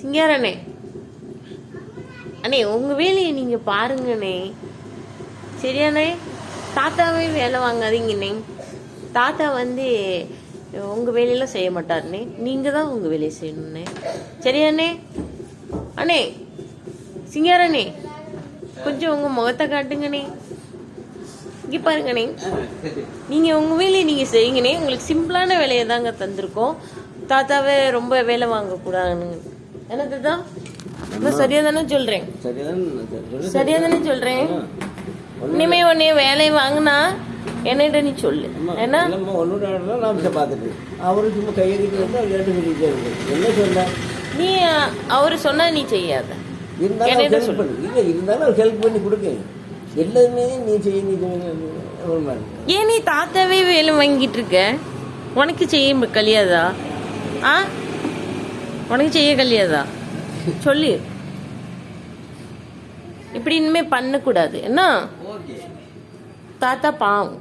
சிங்காரண்ணே, அண்ணே உங்கள் வேலையை நீங்கள் பாருங்கண்ணே. சரியாண்ணே? தாத்தாவே வேலை வாங்காதீங்கண்ணே. தாத்தா வந்து உங்கள் வேலையெல்லாம் செய்ய மாட்டாருண்ணே. நீங்கள் தான் உங்கள் வேலையை செய்யணுண்ணே. சரியாண்ணே? அண்ணே சிங்காரண்ணே, கொஞ்சம் உங்கள் முகத்தை காட்டுங்கண்ணே. இங்கே பாருங்கண்ணே, நீங்கள் உங்கள் வேலையை நீங்கள் செய்யுங்கண்ணே. உங்களுக்கு சிம்பிளான வேலையை தாங்க தந்திருக்கோம். தாத்தாவே ரொம்ப வேலை வாங்கக்கூடாதுன்னு. என்னது தான் சரியா தானே சொல்கிறேன்? சரியா தானே சொல்கிறேன்? இனிமே உடனே வேலையை வாங்கினா என்னிட்ட நீ சொல்லு. ஏன்னா நீ அவரு சொன்னா நீ செய்யாத. ஏன் நீ தாத்தாவே வேலை வாங்கிட்டு இருக்க? உனக்கு செய்ய கல்யாதா? ஆ, உனக்கு செய்ய கல்யாதா? சொல்லு. இப்படி இனிமே பண்ணக்கூடாது. என்ன தாத்தா பாவம்.